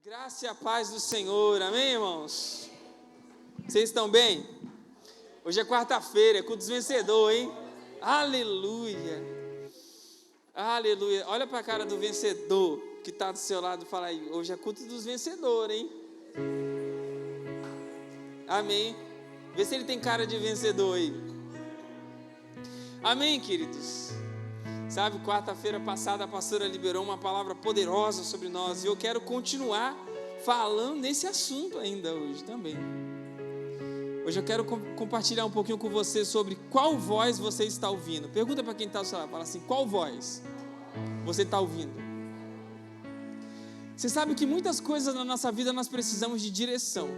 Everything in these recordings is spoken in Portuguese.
Graça e a paz do Senhor, amém, irmãos? Vocês estão bem? Hoje é quarta-feira, é culto dos vencedores, hein? Aleluia, aleluia. Olha para a cara do vencedor que está do seu lado e fala aí, hoje é culto dos vencedores, hein? Amém. Vê se ele tem cara de vencedor aí. Amém, queridos? Sabe, quarta-feira passada a pastora liberou uma palavra poderosa sobre nós e eu quero continuar falando nesse assunto ainda hoje também. Hoje eu quero compartilhar um pouquinho com você sobre qual voz você está ouvindo. Pergunta para quem está ao seu lado, fala assim, qual voz você está ouvindo? Você sabe que muitas coisas na nossa vida nós precisamos de direção.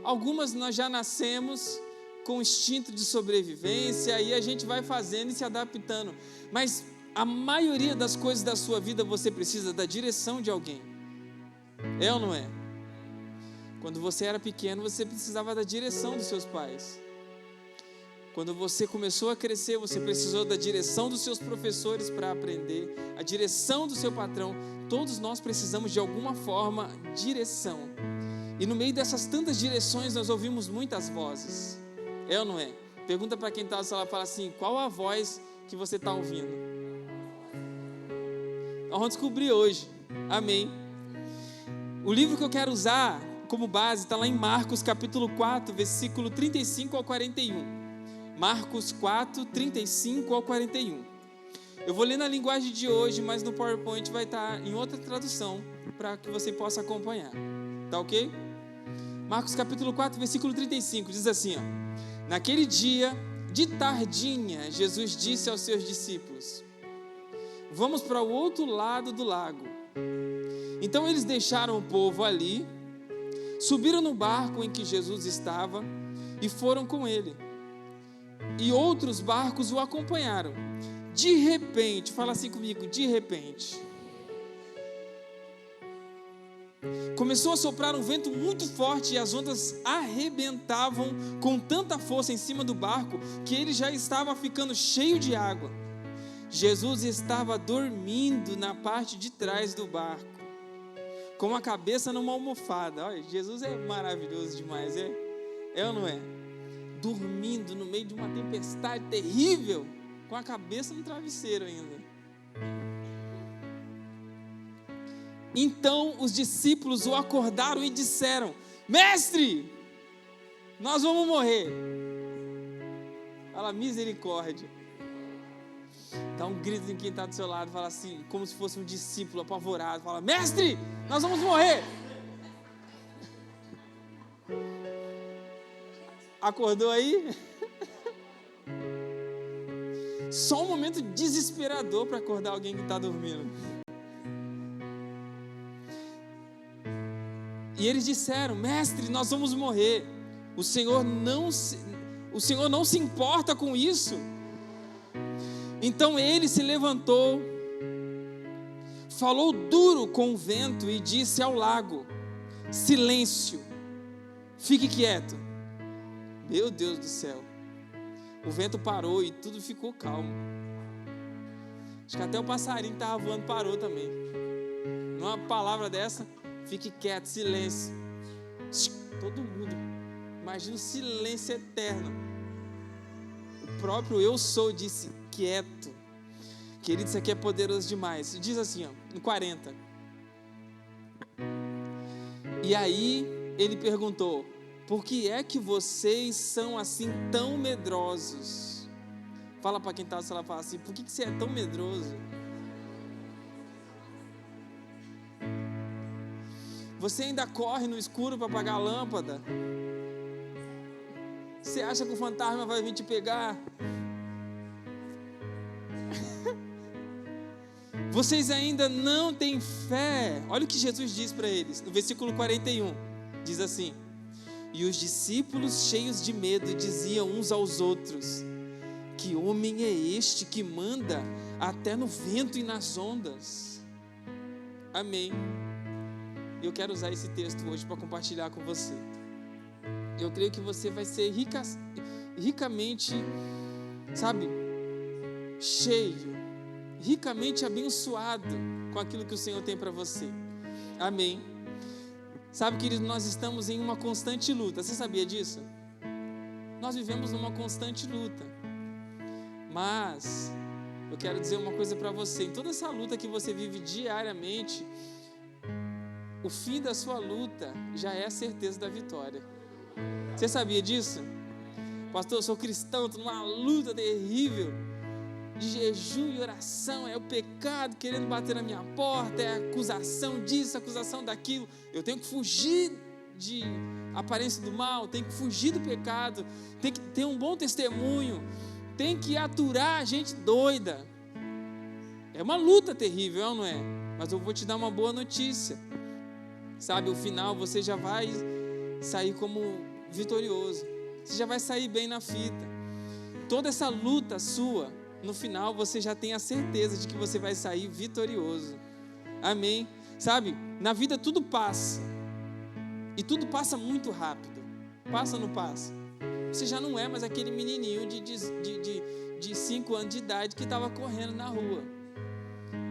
Algumas nós já nascemos com instinto de sobrevivência e a gente vai fazendo e se adaptando, mas a maioria das coisas da sua vida você precisa da direção de alguém, é ou não é? Quando você era pequeno você precisava da direção dos seus pais. Quando você começou a crescer você precisou da direção dos seus professores para aprender, a direção do seu patrão. Todos nós precisamos de alguma forma direção. E no meio dessas tantas direções nós ouvimos muitas vozes, é ou não é? Pergunta para quem está na sala, fala assim, qual a voz que você está ouvindo? Nós vamos descobrir hoje, amém. O livro que eu quero usar como base está lá em Marcos capítulo 4, versículo 35 ao 41. Marcos 4, 35 ao 41. Eu vou ler na linguagem de hoje, mas no PowerPoint vai estar em outra tradução, para que você possa acompanhar, tá ok? Marcos capítulo 4, versículo 35, diz assim, ó, naquele dia, de tardinha, Jesus disse aos seus discípulos, vamos para o outro lado do lago. Então eles deixaram o povo ali, subiram no barco em que Jesus estava e foram com ele. E outros barcos o acompanharam. De repente, fala assim comigo, de repente, começou a soprar um vento muito forte e as ondas arrebentavam com tanta força em cima do barco que ele já estava ficando cheio de água. Jesus estava dormindo na parte de trás do barco, com a cabeça numa almofada. Olha, Jesus é maravilhoso demais, é ou não é? Dormindo no meio de uma tempestade terrível, com a cabeça no travesseiro ainda. Então os discípulos o acordaram e disseram, mestre, nós vamos morrer. Fala, misericórdia. Dá um grito em quem está do seu lado, fala assim, como se fosse um discípulo apavorado, fala, mestre, nós vamos morrer. Acordou aí? Só um momento desesperador para acordar alguém que está dormindo. E eles disseram, mestre, nós vamos morrer. O Senhor não se importa com isso. Então ele se levantou, falou duro com o vento e disse ao lago, silêncio, fique quieto. Meu Deus do céu, o vento parou e tudo ficou calmo. Acho que até o passarinho que estava voando parou também. Numa palavra dessa, fique quieto, silêncio. Todo mundo, imagina o silêncio eterno. O próprio eu sou disse, quieto. Querido, isso aqui é poderoso demais. Diz assim, ó, no 40. E aí ele perguntou, por que é que vocês são assim tão medrosos? Fala para quem está, se ela fala assim, por que você é tão medroso? Você ainda corre no escuro para apagar a lâmpada? Você acha que o fantasma vai vir te pegar? Vocês ainda não têm fé. Olha o que Jesus diz para eles, no versículo 41, diz assim, e os discípulos cheios de medo diziam uns aos outros, que homem é este que manda até no vento e nas ondas? Amém. Eu quero usar esse texto hoje para compartilhar com você. Eu creio que você vai ser ricamente, sabe, cheio, ricamente abençoado com aquilo que o Senhor tem para você. Amém. Sabe, querido, nós estamos em uma constante luta. Você sabia disso? Nós vivemos numa constante luta. Mas eu quero dizer uma coisa para você. Em toda essa luta que você vive diariamente, o fim da sua luta já é a certeza da vitória. Você sabia disso? Pastor, eu sou cristão, estou numa luta terrível de jejum e oração, é o pecado querendo bater na minha porta, é a acusação disso, a acusação daquilo. Eu tenho que fugir de aparência do mal, tenho que fugir do pecado, tenho que ter um bom testemunho, tenho que aturar a gente doida. É uma luta terrível, não é? Mas eu vou te dar uma boa notícia. Sabe, o final você já vai sair como vitorioso. Você já vai sair bem na fita. Toda essa luta sua, no final você já tem a certeza de que você vai sair vitorioso. Amém? Sabe, na vida tudo passa. E tudo passa muito rápido. Passa ou não passa? Você já não é mais aquele menininho de 5 anos de idade que estava correndo na rua.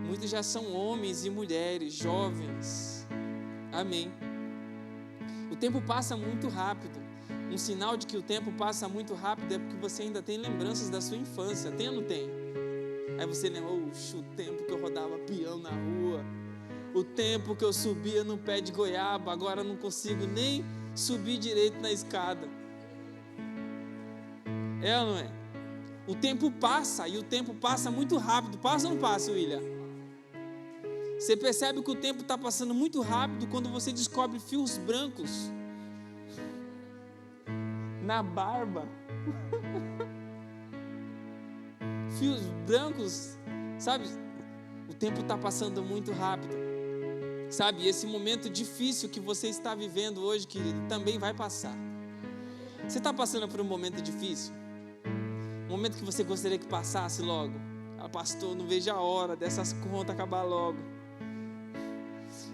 Muitos já são homens e mulheres, jovens. Amém. O tempo passa muito rápido. Um sinal de que o tempo passa muito rápido é porque você ainda tem lembranças da sua infância. Tem ou não tem? Aí você lembra, o tempo que eu rodava peão na rua, o tempo que eu subia no pé de goiaba, agora eu não consigo nem subir direito na escada. É ou não é? O tempo passa, e o tempo passa muito rápido. Passa ou não passa, William? Você percebe que o tempo está passando muito rápido quando você descobre fios brancos na barba. Fios brancos, sabe? O tempo está passando muito rápido. Sabe, esse momento difícil que você está vivendo hoje, querido, também vai passar. Você está passando por um momento difícil? Um momento que você gostaria que passasse logo? Pastor, não vejo a hora dessas contas acabar logo.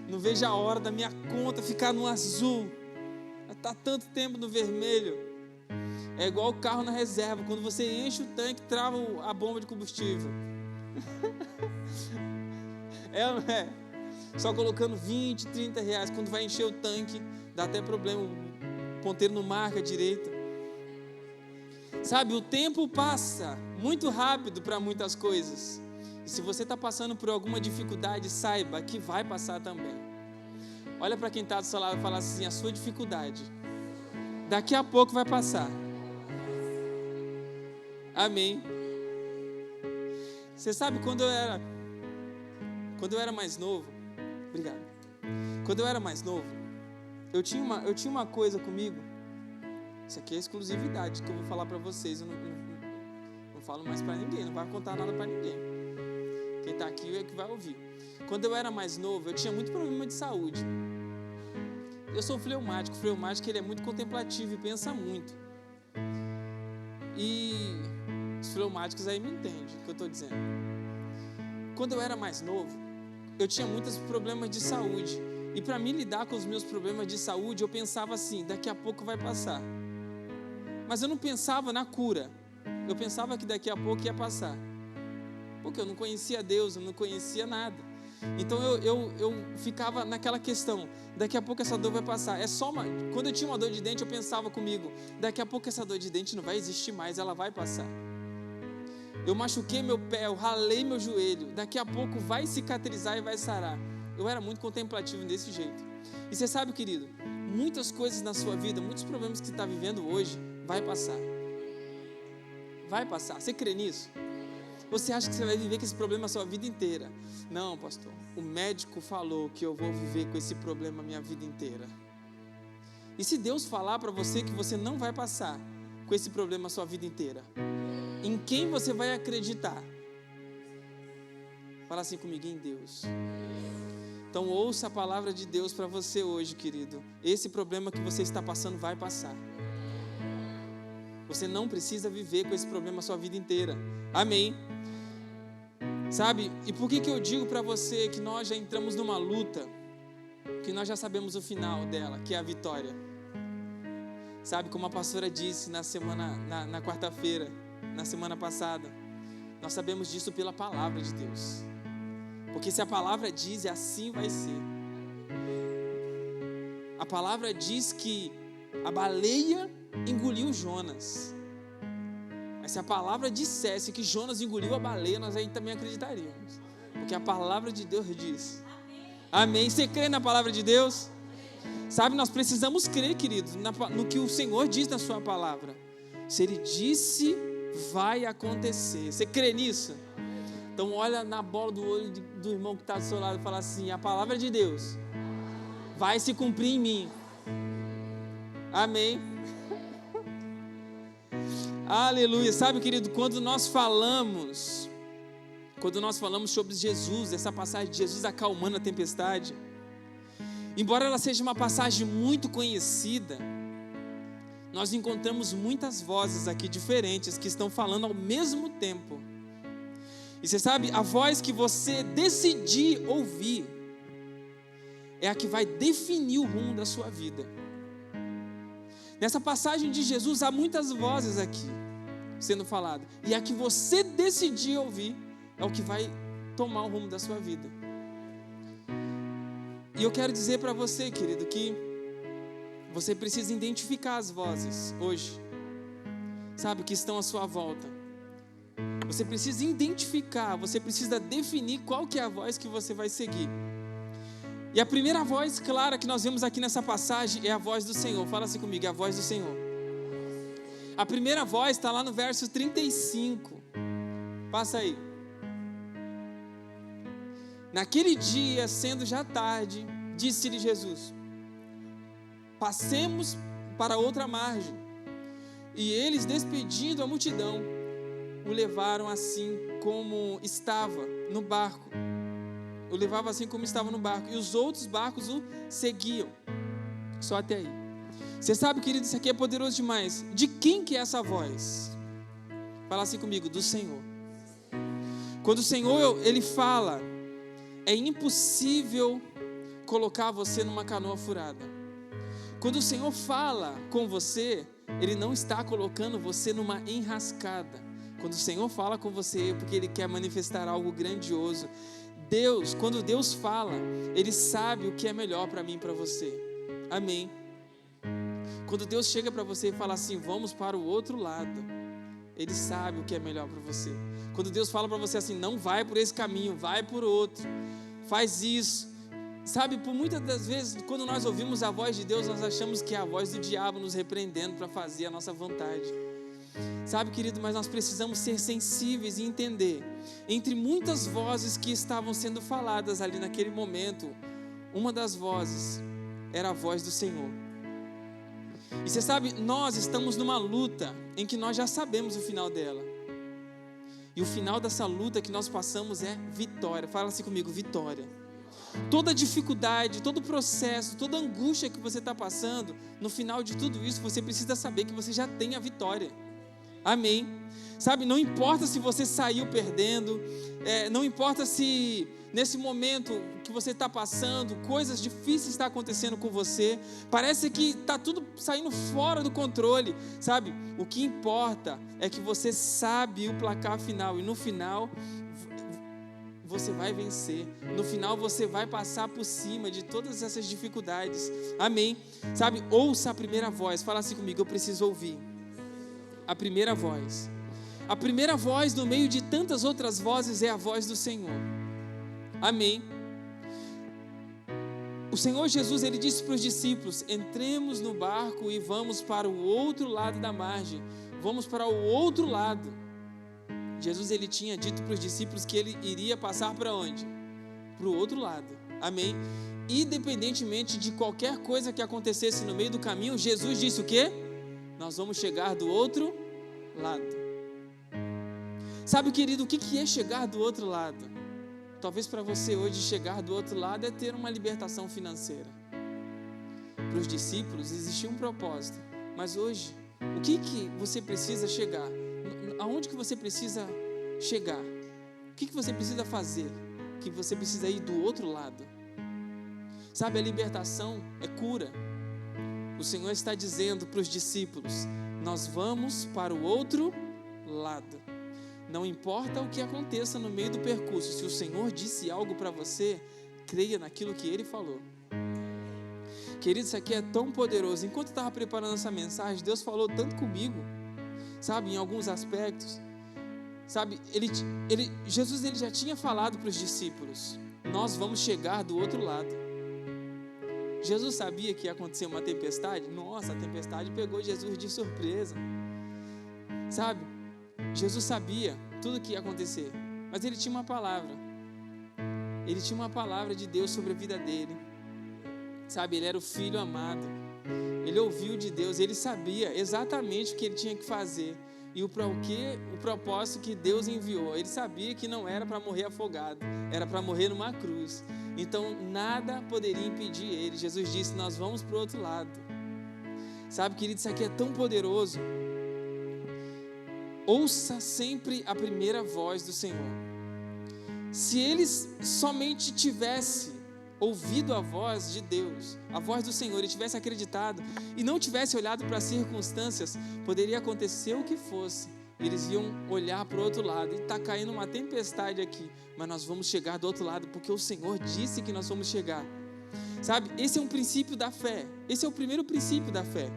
Não vejo a hora da minha conta ficar no azul. Está tanto tempo no vermelho. É igual o carro na reserva. Quando você enche o tanque, trava a bomba de combustível. É ou não é? Só colocando 20, 30 reais. Quando vai encher o tanque, dá até problema. O ponteiro não marca direito. Sabe, o tempo passa muito rápido para muitas coisas. E se você está passando por alguma dificuldade, saiba que vai passar também. Olha para quem está do seu lado e fala assim, a sua dificuldade daqui a pouco vai passar. Amém. Você sabe, quando eu era mais novo, obrigado. Quando eu era mais novo, eu tinha uma coisa comigo. Isso aqui é exclusividade que eu vou falar para vocês. Eu não falo mais para ninguém, não vai contar nada para ninguém. Quem está aqui é que vai ouvir. Quando eu era mais novo, eu tinha muito problema de saúde. Eu sou fleumático. O fleumático, ele é muito contemplativo e pensa muito. E os fleumáticos aí me entendem o que eu estou dizendo. Quando eu era mais novo, eu tinha muitos problemas de saúde. E para mim lidar com os meus problemas de saúde, eu pensava assim, daqui a pouco vai passar. Mas eu não pensava na cura. Eu pensava que daqui a pouco ia passar. Porque eu não conhecia Deus, eu não conhecia nada. Então eu ficava naquela questão, daqui a pouco essa dor vai passar. Quando eu tinha uma dor de dente, eu pensava comigo, daqui a pouco essa dor de dente não vai existir mais, ela vai passar. Eu machuquei meu pé, eu ralei meu joelho, daqui a pouco vai cicatrizar e vai sarar. Eu era muito contemplativo desse jeito. E você sabe, querido, muitas coisas na sua vida, muitos problemas que você está vivendo hoje, vai passar. Vai passar. Você crê nisso? Você acha que você vai viver com esse problema a sua vida inteira? Não, pastor. O médico falou que eu vou viver com esse problema a minha vida inteira. E se Deus falar para você que você não vai passar com esse problema a sua vida inteira, em quem você vai acreditar? Fala assim comigo, em Deus. Então ouça a palavra de Deus para você hoje, querido. Esse problema que você está passando vai passar. Você não precisa viver com esse problema a sua vida inteira. Amém. Sabe? E por que eu digo para você que nós já entramos numa luta, que nós já sabemos o final dela, que é a vitória? Sabe, como a pastora disse na quarta-feira, na semana passada, nós sabemos disso pela palavra de Deus. Porque se a palavra diz, assim vai ser. A palavra diz que a baleia engoliu Jonas. Mas se a palavra dissesse que Jonas engoliu a baleia, nós aí também acreditaríamos. Porque a palavra de Deus diz. Amém. Você crê na palavra de Deus? Sabe, nós precisamos crer, queridos, no que o Senhor diz na sua palavra. Se Ele disse, vai acontecer. Você crê nisso? Então olha na bola do olho do irmão que está do seu lado e fala assim: a palavra de Deus vai se cumprir em mim. Amém. Aleluia. Sabe, querido, quando nós falamos sobre Jesus, essa passagem de Jesus acalmando a tempestade, embora ela seja uma passagem muito conhecida, nós encontramos muitas vozes aqui diferentes que estão falando ao mesmo tempo. E você sabe, a voz que você decidir ouvir é a que vai definir o rumo da sua vida. Nessa passagem de Jesus há muitas vozes aqui sendo faladas, e a que você decidir ouvir é o que vai tomar o rumo da sua vida. E eu quero dizer para você, querido, que você precisa identificar as vozes hoje, sabe, que estão à sua volta. Você precisa identificar, você precisa definir qual que é a voz que você vai seguir. E a primeira voz clara que nós vemos aqui nessa passagem é a voz do Senhor. Fala assim comigo, é a voz do Senhor. A primeira voz está lá no verso 35. Passa aí. Naquele dia, sendo já tarde, disse-lhe Jesus: passemos para outra margem. E eles, despedindo a multidão, o levaram assim como estava no barco. O levava assim como estava no barco. E os outros barcos o seguiam. Só até aí. Você sabe, querido, isso aqui é poderoso demais. De quem que é essa voz? Fala assim comigo, do Senhor. Quando o Senhor, Ele fala, é impossível colocar você numa canoa furada. Quando o Senhor fala com você, Ele não está colocando você numa enrascada. Quando o Senhor fala com você, é porque Ele quer manifestar algo grandioso. Deus, quando Deus fala, Ele sabe o que é melhor para mim e para você. Amém. Quando Deus chega para você e fala assim, vamos para o outro lado, Ele sabe o que é melhor para você. Quando Deus fala para você assim, não vai por esse caminho, vai por outro, faz isso. Sabe, por muitas das vezes, quando nós ouvimos a voz de Deus, nós achamos que é a voz do diabo nos repreendendo para fazer a nossa vontade. Sabe, querido, mas nós precisamos ser sensíveis e entender, entre muitas vozes que estavam sendo faladas ali naquele momento, uma das vozes era a voz do Senhor. E você sabe, nós estamos numa luta em que nós já sabemos o final dela. E o final dessa luta que nós passamos é vitória. Fala assim comigo, vitória. Toda dificuldade, todo processo, toda angústia que você está passando, no final de tudo isso, você precisa saber que você já tem a vitória. Amém. Sabe, não importa se você saiu perdendo, não importa se nesse momento que você está passando, coisas difíceis estão acontecendo com você, parece que está tudo saindo fora do controle, sabe? O que importa é que você sabe o placar final, e no final você vai vencer, no final você vai passar por cima de todas essas dificuldades. Amém. Sabe, ouça a primeira voz, fala assim comigo, eu preciso ouvir. A primeira voz. A primeira voz no meio de tantas outras vozes é a voz do Senhor. Amém. O Senhor Jesus, Ele disse para os discípulos, entremos no barco e vamos para o outro lado da margem. Vamos para o outro lado. Jesus, Ele tinha dito para os discípulos que Ele iria passar para onde? Para o outro lado. Amém. Independentemente de qualquer coisa que acontecesse no meio do caminho, Jesus disse o quê? Nós vamos chegar do outro lado. Sabe, querido, o que é chegar do outro lado? Talvez para você hoje chegar do outro lado é ter uma libertação financeira. Para os discípulos existia um propósito. Mas hoje, o que você precisa chegar? Aonde que você precisa chegar? O que você precisa fazer? Que você precisa ir do outro lado? Sabe, a libertação é cura. O Senhor está dizendo para os discípulos, nós vamos para o outro lado. Não importa o que aconteça no meio do percurso, se o Senhor disse algo para você, creia naquilo que Ele falou. Querido, isso aqui é tão poderoso. Enquanto eu estava preparando essa mensagem, Deus falou tanto comigo, sabe, em alguns aspectos. Sabe, Jesus ele já tinha falado para os discípulos: nós vamos chegar do outro lado. Jesus sabia que ia acontecer uma tempestade? Nossa, a tempestade pegou Jesus de surpresa. Sabe, Jesus sabia tudo o que ia acontecer, mas ele tinha uma palavra. Ele tinha uma palavra de Deus sobre a vida dele. Sabe, ele era o filho amado. Ele ouviu de Deus, ele sabia exatamente o que ele tinha que fazer e o propósito que Deus enviou. Ele sabia que não era para morrer afogado, era para morrer numa cruz. Então nada poderia impedir ele. Jesus disse: nós vamos para o outro lado. Sabe, querido, isso aqui é tão poderoso. Ouça sempre a primeira voz do Senhor. Se eles somente tivessem ouvido a voz de Deus, a voz do Senhor, e tivesse acreditado e não tivesse olhado para as circunstâncias, poderia acontecer o que fosse. Eles iam olhar para o outro lado e está caindo uma tempestade aqui, mas nós vamos chegar do outro lado porque o Senhor disse que nós vamos chegar. Sabe, esse é um princípio da fé. Esse é o primeiro princípio da fé.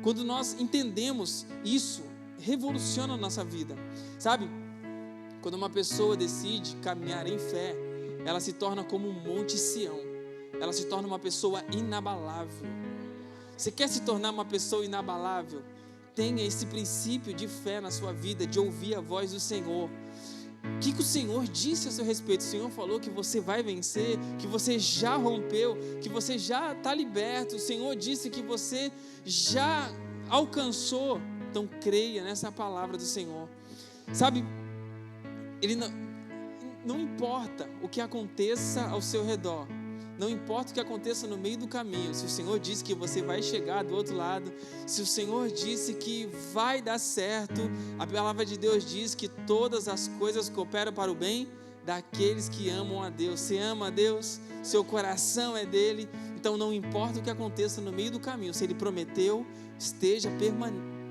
Quando nós entendemos isso, revoluciona a nossa vida. Sabe, quando uma pessoa decide caminhar em fé, ela se torna como um monte Sião. Ela se torna uma pessoa inabalável. Você quer se tornar uma pessoa inabalável? Tenha esse princípio de fé na sua vida, de ouvir a voz do Senhor. O que o Senhor disse a seu respeito? O Senhor falou que você vai vencer, que você já rompeu, que você já está liberto. O Senhor disse que você já alcançou. Então creia nessa palavra do Senhor. Sabe, Ele não importa o que aconteça ao seu redor, não importa o que aconteça no meio do caminho. Se o Senhor disse que você vai chegar do outro lado, se o Senhor disse que vai dar certo, a palavra de Deus diz que todas as coisas cooperam para o bem daqueles que amam a Deus. Você ama a Deus, seu coração é dele, então não importa o que aconteça no meio do caminho, se ele prometeu,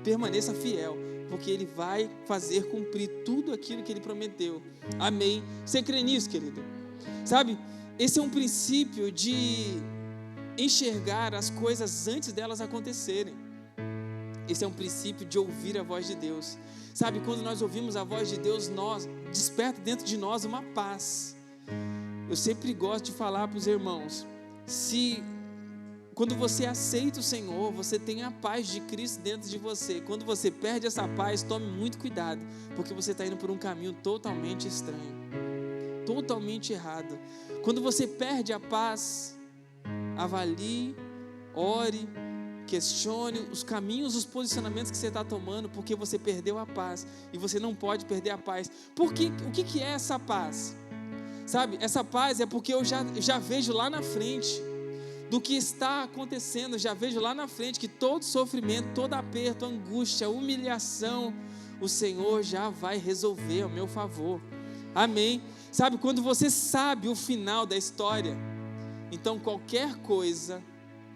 permaneça fiel, porque ele vai fazer cumprir tudo aquilo que ele prometeu. Amém? Você crê nisso, querido? Sabe, esse é um princípio de enxergar as coisas antes delas acontecerem. Esse é um princípio de ouvir a voz de Deus. Sabe, quando nós ouvimos a voz de Deus, desperta dentro de nós uma paz. Eu sempre gosto de falar para os irmãos, quando você aceita o Senhor, você tem a paz de Cristo dentro de você. Quando você perde essa paz, tome muito cuidado, porque você está indo por um caminho totalmente estranho, totalmente errado. Quando você perde a paz, avalie, ore, questione os caminhos, os posicionamentos que você está tomando, porque você perdeu a paz, e você não pode perder a paz. O que é essa paz? Sabe, essa paz é porque eu já vejo lá na frente do que está acontecendo, já vejo lá na frente que todo sofrimento, todo aperto, angústia, humilhação, o Senhor já vai resolver ao meu favor. Amém? Sabe, quando você sabe o final da história, então qualquer coisa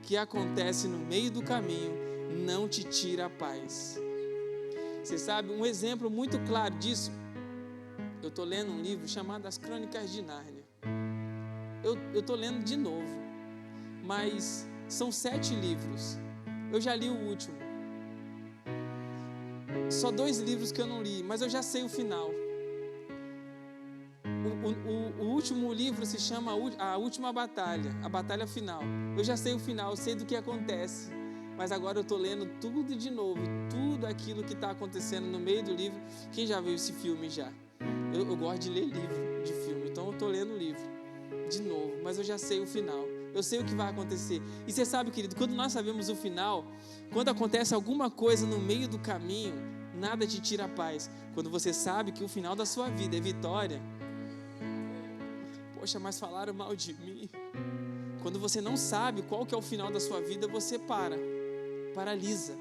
que acontece no meio do caminho não te tira a paz. Você sabe, um exemplo muito claro disso, eu estou lendo um livro chamado As Crônicas de Nárnia. Eu estou lendo de novo, mas são 7 livros. Eu já li o último. Só 2 livros que eu não li, mas eu já sei o final. O último livro se chama A Última Batalha, a batalha final. Eu já sei o final, eu sei do que acontece, mas agora eu estou lendo tudo de novo, tudo aquilo que está acontecendo no meio do livro. Quem já viu esse filme já? Eu gosto de ler livro de filme, então eu estou lendo o livro de novo, mas eu já sei o final, eu sei o que vai acontecer. E você sabe, querido, quando nós sabemos o final, quando acontece alguma coisa no meio do caminho, nada te tira a paz. Quando você sabe que o final da sua vida é vitória, poxa, mas falaram mal de mim. Quando você não sabe qual que é o final da sua vida, você paralisa,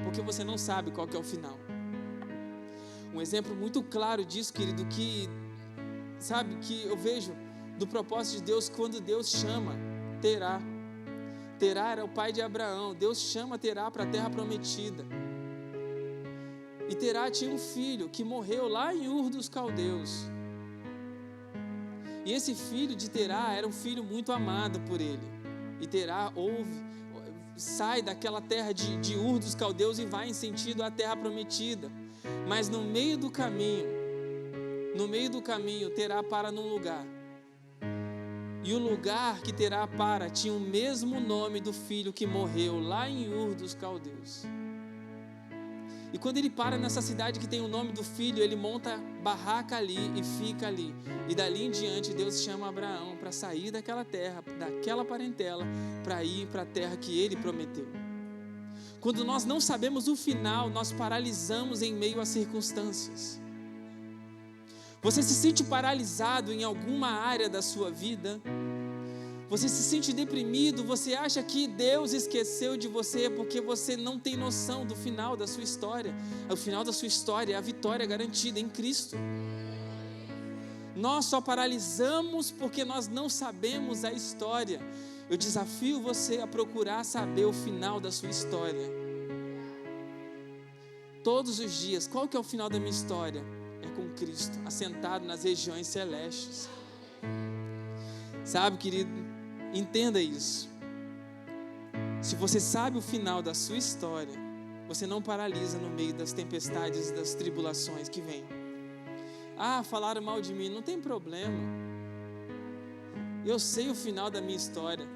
porque você não sabe qual que é o final. Um exemplo muito claro disso, querido, que eu vejo do propósito de Deus, quando Deus chama Terá. Terá era o pai de Abraão. Deus chama Terá para a terra prometida. E Terá tinha um filho que morreu lá em Ur dos Caldeus. E esse filho de Terá era um filho muito amado por ele. sai daquela terra de Ur dos caldeus e vai em sentido à terra prometida. Mas no meio do caminho Terá para num lugar. E o lugar que Terá para tinha o mesmo nome do filho que morreu lá em Ur dos caldeus. E quando ele para nessa cidade que tem o nome do filho, ele monta barraca ali e fica ali. E dali em diante Deus chama Abraão para sair daquela terra, daquela parentela, para ir para a terra que ele prometeu. Quando nós não sabemos o final, nós paralisamos em meio às circunstâncias. Você se sente paralisado em alguma área da sua vida? Você se sente deprimido? Você acha que Deus esqueceu de você porque você não tem noção do final da sua história? O final da sua história é a vitória garantida em Cristo. Nós só paralisamos porque nós não sabemos a história. Eu desafio você a procurar saber o final da sua história. Todos os dias, qual que é o final da minha história? É com Cristo, assentado nas regiões celestes. Sabe, querido? Entenda isso. Se você sabe o final da sua história, você não paralisa no meio das tempestades e das tribulações que vêm. Falaram mal de mim, não tem problema. Eu sei o final da minha história.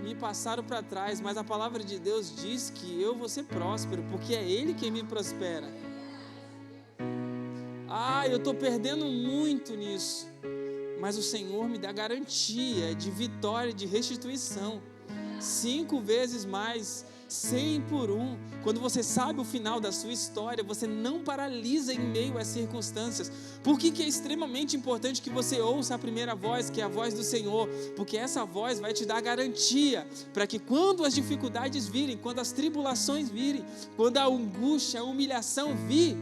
Me passaram para trás, mas a palavra de Deus diz que eu vou ser próspero, porque é Ele quem me prospera. Eu estou perdendo muito nisso. Mas o Senhor me dá garantia de vitória, de restituição. 5 vezes mais, 100 por 1. Quando você sabe o final da sua história, você não paralisa em meio às circunstâncias. Por que é extremamente importante que você ouça a primeira voz, que é a voz do Senhor? Porque essa voz vai te dar garantia para que quando as dificuldades virem, quando as tribulações virem, quando a angústia, a humilhação vir,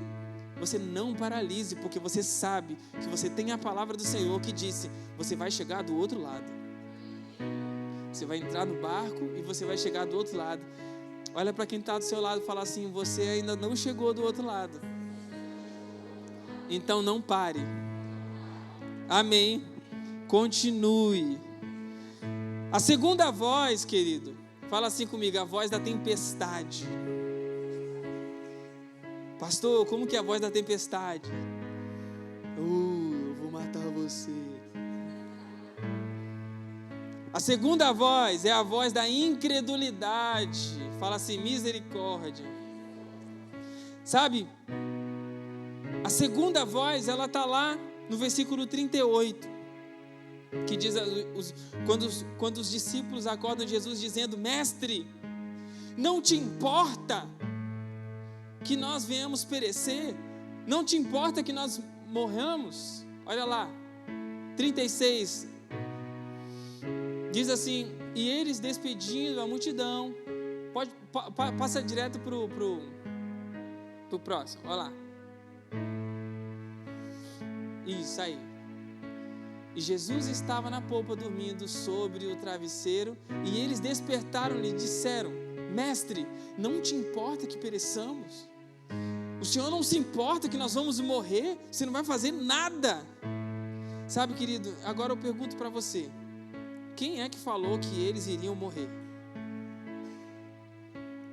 você não paralise, porque você sabe que você tem a palavra do Senhor que disse: você vai chegar do outro lado. Você vai entrar no barco e você vai chegar do outro lado. Olha para quem está do seu lado e fala assim: você ainda não chegou do outro lado. Então não pare. Amém. Continue. A segunda voz, querido, fala assim comigo: a voz da tempestade. Pastor, como que é a voz da tempestade? Eu vou matar você. A segunda voz é a voz da incredulidade. Fala assim: misericórdia. Sabe, a segunda voz, ela está lá no versículo 38, que diz, quando os discípulos acordam Jesus dizendo: mestre, não te importa que nós venhamos perecer? Não te importa que nós morramos? Olha lá, 36, diz assim: e eles despedindo a multidão, passa direto pro próximo, olha lá, isso aí. E Jesus estava na polpa dormindo sobre o travesseiro, e eles despertaram-lhe e disseram: mestre, não te importa que pereçamos? O Senhor não se importa que nós vamos morrer? Você não vai fazer nada. Sabe, querido, agora eu pergunto para você: quem é que falou que eles iriam morrer?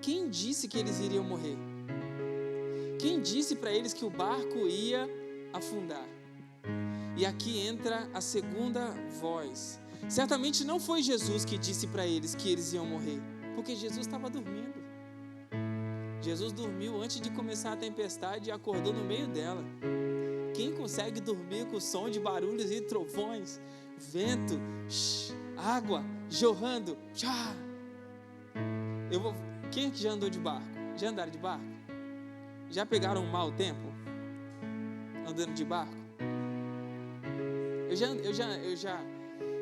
Quem disse que eles iriam morrer? Quem disse para eles que o barco ia afundar? E aqui entra a segunda voz. Certamente não foi Jesus que disse para eles que eles iam morrer, porque Jesus estava dormindo. Jesus dormiu antes de começar a tempestade e acordou no meio dela. Quem consegue dormir com o som de barulhos e trovões, vento, água jorrando? Quem que já andou de barco? Já andaram de barco? Já pegaram um mau tempo andando de barco?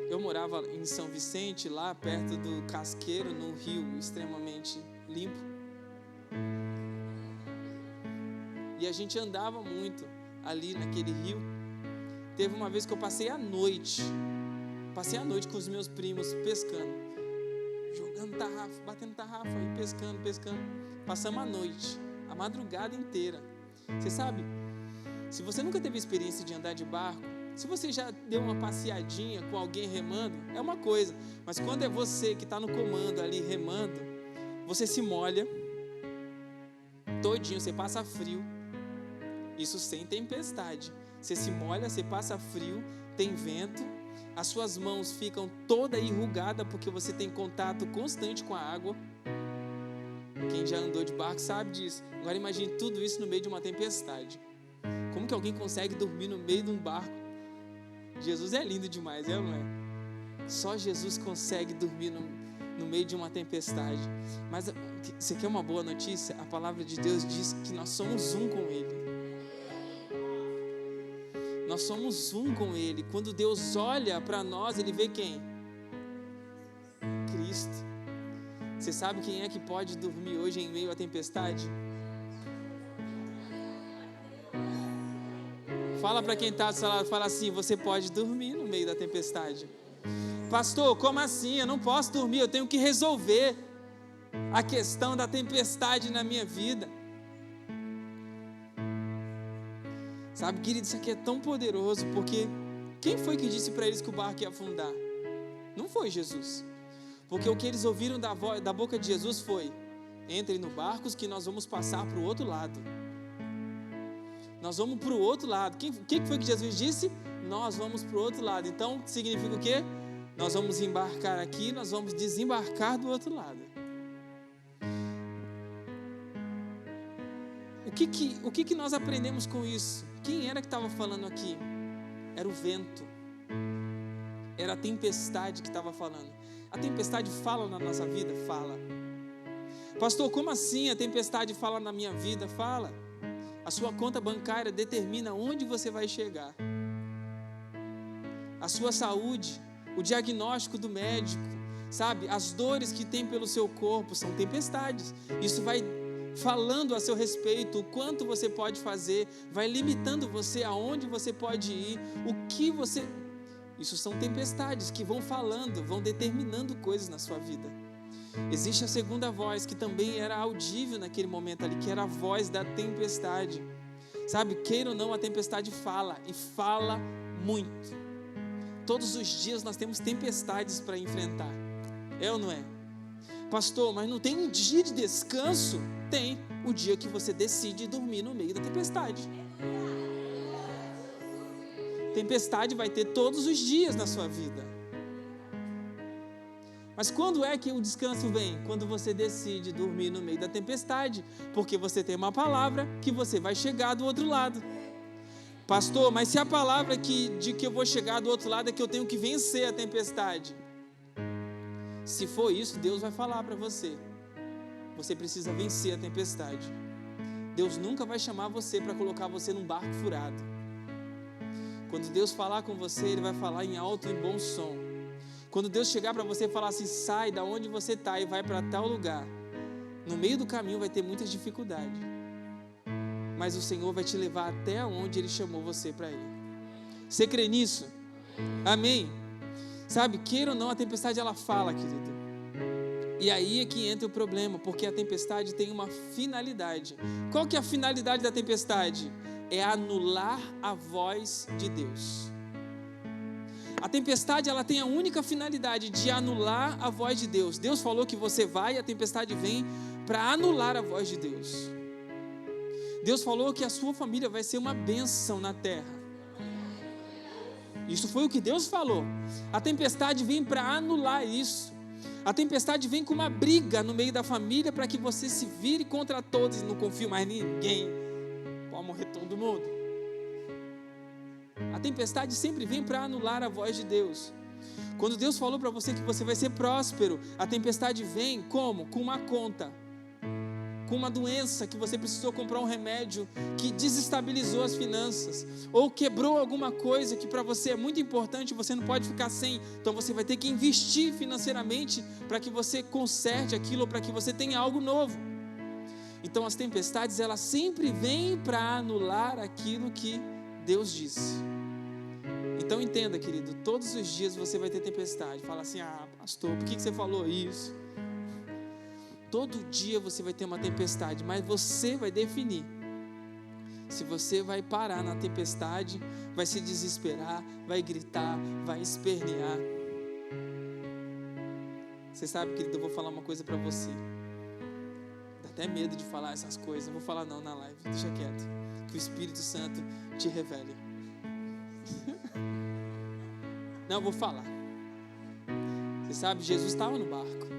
Eu morava em São Vicente, lá perto do Casqueiro, num rio extremamente limpo. E a gente andava muito ali naquele rio. Teve uma vez que eu passei a noite com os meus primos pescando, jogando tarrafa, batendo tarrafa e pescando. Passamos a noite, a madrugada inteira. Você sabe, se você nunca teve experiência de andar de barco, Se você já deu uma passeadinha com alguém remando, é uma coisa. Mas quando é você que está no comando ali remando, você se molha todinho, você passa frio. Isso sem tempestade. Você se molha, você passa frio, tem vento, as suas mãos ficam toda enrugada porque você tem contato constante com a água. Quem já andou de barco sabe disso. Agora imagine tudo isso no meio de uma tempestade. Como que alguém consegue dormir no meio de um barco? Jesus é lindo demais, não é? Só Jesus consegue dormir no meio de uma tempestade. Mas você quer uma boa notícia? A palavra de Deus diz que nós somos um com Ele. Nós somos um com Ele. Quando Deus olha para nós, Ele vê quem? Cristo. Você sabe quem é que pode dormir hoje em meio à tempestade? Fala para quem está do seu lado, fala assim: você pode dormir no meio da tempestade. Pastor, como assim? Eu não posso dormir, eu tenho que resolver a questão da tempestade na minha vida. Sabe, querido, isso aqui é tão poderoso, porque quem foi que disse para eles que o barco ia afundar? Não foi Jesus. Porque o que eles ouviram da boca de Jesus foi: entrem no barco que nós vamos passar para o outro lado. Nós vamos para o outro lado. Quem foi que Jesus disse? Nós vamos para o outro lado. Então, significa o quê? Nós vamos embarcar aqui, nós vamos desembarcar do outro lado. O que nós aprendemos com isso? Quem era que estava falando aqui? Era o vento. Era a tempestade que estava falando. A tempestade fala na nossa vida? Fala. Pastor, como assim a tempestade fala na minha vida? Fala. A sua conta bancária determina onde você vai chegar. A sua saúde, o diagnóstico do médico, sabe? As dores que tem pelo seu corpo são tempestades. Isso vai falando a seu respeito o quanto você pode fazer, vai limitando você aonde você pode ir, o que você... Isso são tempestades que vão falando, vão determinando coisas na sua vida. Existe a segunda voz que também era audível naquele momento ali, que era a voz da tempestade. Sabe, queira ou não, a tempestade fala, e fala muito. Todos os dias nós temos tempestades para enfrentar. É ou não é? Pastor, mas não tem um dia de descanso? Tem, o dia que você decide dormir no meio da tempestade. Tempestade vai ter todos os dias na sua vida. Mas quando é que o descanso vem? Quando você decide dormir no meio da tempestade, porque você tem uma palavra que você vai chegar do outro lado. Pastor, mas se a palavra de que eu vou chegar do outro lado é que eu tenho que vencer a tempestade, se for isso, Deus vai falar para você: você precisa vencer a tempestade. Deus nunca vai chamar você para colocar você num barco furado. Quando Deus falar com você, Ele vai falar em alto e bom som. Quando Deus chegar para você e falar assim: sai da onde você está e vai para tal lugar, no meio do caminho vai ter muitas dificuldades, mas o Senhor vai te levar até onde Ele chamou você para ir. Você crê nisso? Amém? Sabe, queira ou não, a tempestade ela fala, querido. E aí é que entra o problema, porque a tempestade tem uma finalidade. Qual que é a finalidade da tempestade? É anular a voz de Deus. A tempestade ela tem a única finalidade de anular a voz de Deus. Deus falou que você vai e a tempestade vem para anular a voz de Deus. Deus falou que a sua família vai ser uma bênção na terra. Isso foi o que Deus falou. A tempestade vem para anular isso. A tempestade vem com uma briga no meio da família para que você se vire contra todos e não confie mais em ninguém. Pode morrer todo mundo. A tempestade sempre vem para anular a voz de Deus. Quando Deus falou para você que você vai ser próspero, a tempestade vem como? Com uma conta, com uma doença que você precisou comprar um remédio que desestabilizou as finanças, ou quebrou alguma coisa que para você é muito importante, você não pode ficar sem, então você vai ter que investir financeiramente para que você conserte aquilo, ou para que você tenha algo novo. Então as tempestades elas sempre vêm para anular aquilo que Deus disse. Então entenda, querido, todos os dias você vai ter tempestade. Fala assim: ah, pastor, por que você falou isso? Todo dia você vai ter uma tempestade, mas você vai definir se você vai parar na tempestade, vai se desesperar, vai gritar, vai espernear. Você sabe, querido, eu vou falar uma coisa para você. Dá até medo de falar essas coisas. Não vou falar não na live, deixa quieto. Que o Espírito Santo te revele. Não, eu vou falar. Você sabe, Jesus estava no barco.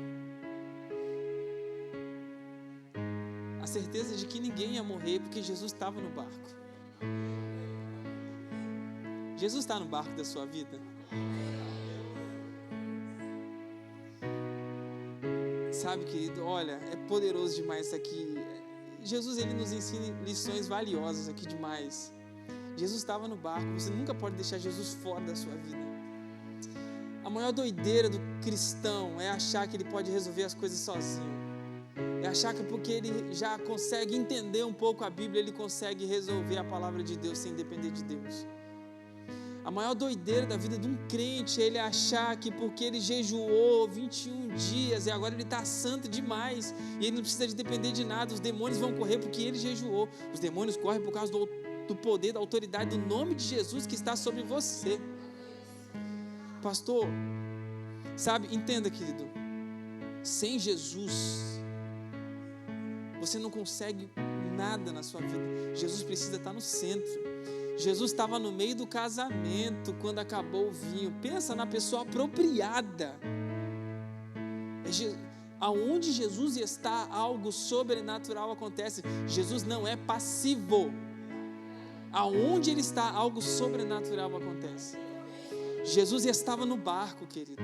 A certeza de que ninguém ia morrer porque Jesus estava no barco. Jesus está no barco da sua vida? Sabe, querido, olha, é poderoso demais isso aqui. Jesus, ele nos ensina lições valiosas aqui demais. Jesus estava no barco, você nunca pode deixar Jesus fora da sua vida. A maior doideira do cristão é achar que ele pode resolver as coisas sozinho. É achar que porque ele já consegue entender um pouco a Bíblia, ele consegue resolver a palavra de Deus sem depender de Deus. A maior doideira da vida de um crente é ele achar que porque ele jejuou 21 dias e agora ele está santo demais e ele não precisa de depender de nada, os demônios vão correr porque ele jejuou. Os demônios correm por causa do poder, da autoridade, do nome de Jesus que está sobre você. Pastor, sabe, entenda, querido, sem Jesus você não consegue nada na sua vida. Jesus precisa estar no centro. Jesus estava no meio do casamento quando acabou o vinho. Pensa na pessoa apropriada. Aonde Jesus está, algo sobrenatural acontece. Jesus não é passivo. Aonde ele está, algo sobrenatural acontece. Jesus estava no barco, querido.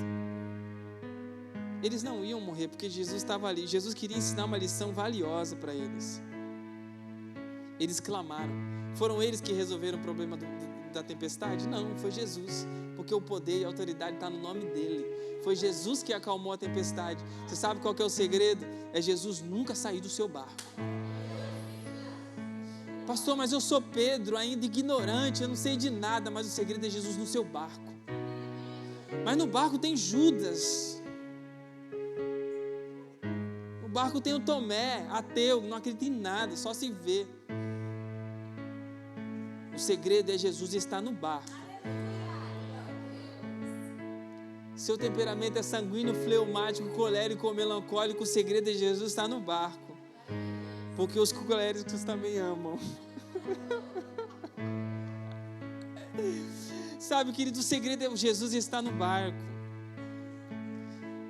Eles não iam morrer porque Jesus estava ali. Jesus queria ensinar uma lição valiosa para eles. Eles clamaram. Foram eles que resolveram o problema da tempestade? Não, foi Jesus, porque o poder e a autoridade está no nome dele. Foi Jesus que acalmou a tempestade. Você sabe qual que é o segredo? É Jesus nunca sair do seu barco. Pastor, mas eu sou Pedro, ainda ignorante, eu não sei de nada, mas o segredo é Jesus no seu barco. Mas no barco tem Judas. No barco tem o Tomé, ateu, não acredita em nada, só se vê. O segredo é Jesus estar no barco. Seu temperamento é sanguíneo, fleumático, colérico ou melancólico, o segredo é Jesus estar no barco. Porque os coléricos também amam. Sabe, querido, o segredo é Jesus estar no barco.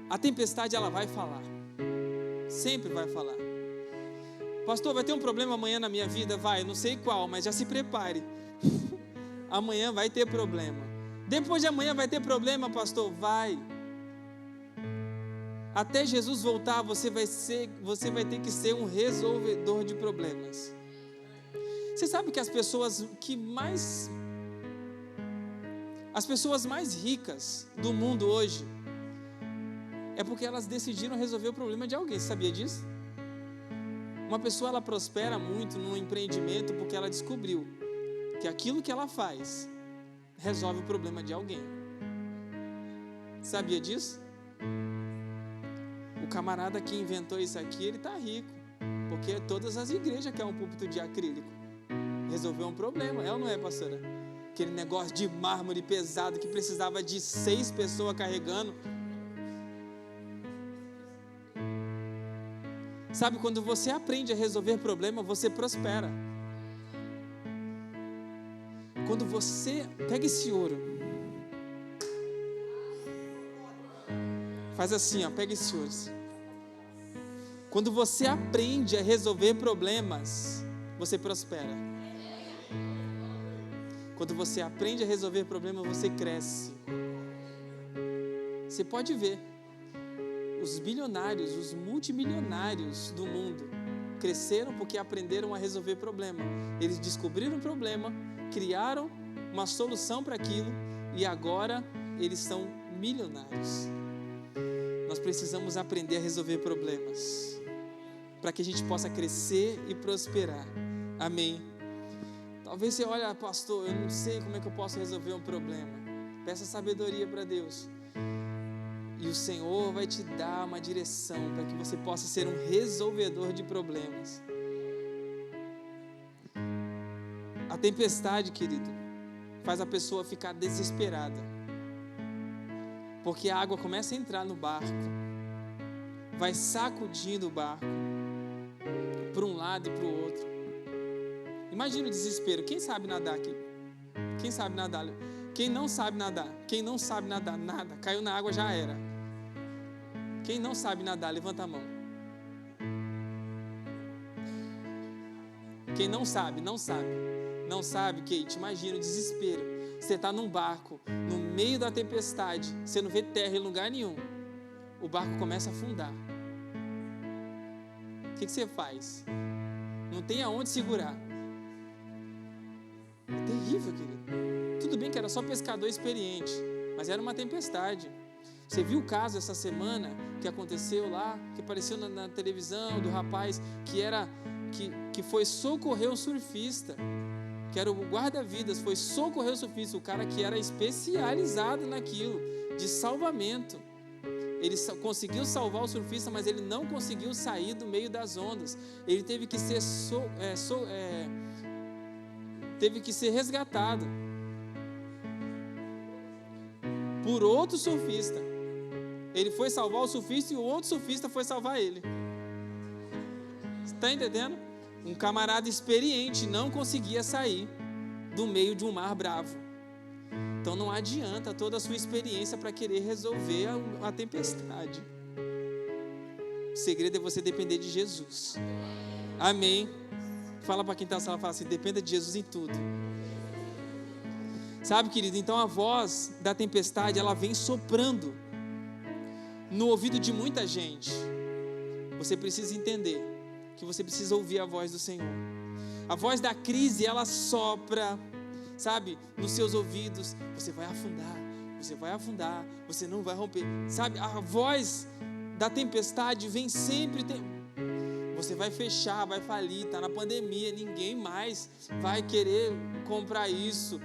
A tempestade, ela vai falar. Sempre vai falar. Pastor, vai ter um problema amanhã na minha vida? Vai, eu não sei qual, mas já se prepare. Amanhã vai ter problema. Depois de amanhã vai ter problema, pastor? Vai. Até Jesus voltar, você vai ter que ser um resolvedor de problemas. Você sabe que as pessoas mais ricas do mundo hoje é porque elas decidiram resolver o problema de alguém. Você sabia disso? Uma pessoa, ela prospera muito no empreendimento porque ela descobriu que aquilo que ela faz resolve o problema de alguém. Sabia disso? O camarada que inventou isso aqui, ele está rico, porque todas as igrejas querem um púlpito de acrílico. Resolveu um problema, é ou não é, pastora? Aquele negócio de mármore pesado que precisava de 6 pessoas carregando. Sabe, quando você aprende a resolver problema, você prospera. Quando você pega esse ouro, faz assim, ó, pega esse ouro. Quando você aprende a resolver problemas, você prospera. Quando você aprende a resolver problemas, você cresce. Você pode ver, os bilionários, os multimilionários do mundo cresceram porque aprenderam a resolver problema. Eles descobriram o problema, criaram uma solução para aquilo e agora eles são milionários. Nós precisamos aprender a resolver problemas para que a gente possa crescer e prosperar. Amém. Talvez você olhe, pastor, eu não sei como é que eu posso resolver um problema. Peça sabedoria para Deus. E o Senhor vai te dar uma direção para que você possa ser um resolvedor de problemas. tempestade, querido, faz a pessoa ficar desesperada, porque a água começa a entrar no barco, vai sacudindo o barco para um lado e para o outro. Imagina o desespero. Quem sabe nadar aqui? Quem sabe nadar? Quem não sabe nadar? Quem não sabe nadar? Nada. Caiu na água, já era. Quem não sabe nadar, levanta a mão. Quem não sabe, Kate, imagina o desespero. Você está num barco, no meio da tempestade, você não vê terra em lugar nenhum. O barco começa a afundar. O que você faz? Não tem aonde segurar. É terrível, querido. Tudo bem que era só pescador experiente, mas era uma tempestade. Você viu o caso essa semana que aconteceu lá, que apareceu na televisão, do rapaz que foi socorrer o surfista, que era o guarda-vidas, foi socorrer o surfista, o cara que era especializado naquilo, de salvamento. Ele conseguiu salvar o surfista, mas ele não conseguiu sair do meio das ondas. Ele teve que ser resgatado por outro surfista. Ele foi salvar o surfista e o outro surfista foi salvar ele. Está entendendo? Um camarada experiente não conseguia sair do meio de um mar bravo. Então não adianta toda a sua experiência para querer resolver a tempestade. O segredo é você depender de Jesus. Amém. Fala para quem está na sala, fala assim: dependa de Jesus em tudo. Sabe, querido, então a voz da tempestade, ela vem soprando no ouvido de muita gente. Você precisa entender que você precisa ouvir a voz do Senhor. A voz da crise, ela sopra, sabe, nos seus ouvidos. Você vai afundar, você não vai romper. Sabe, a voz da tempestade vem sempre. Você vai fechar, vai falir, está na pandemia, ninguém mais vai querer comprar isso.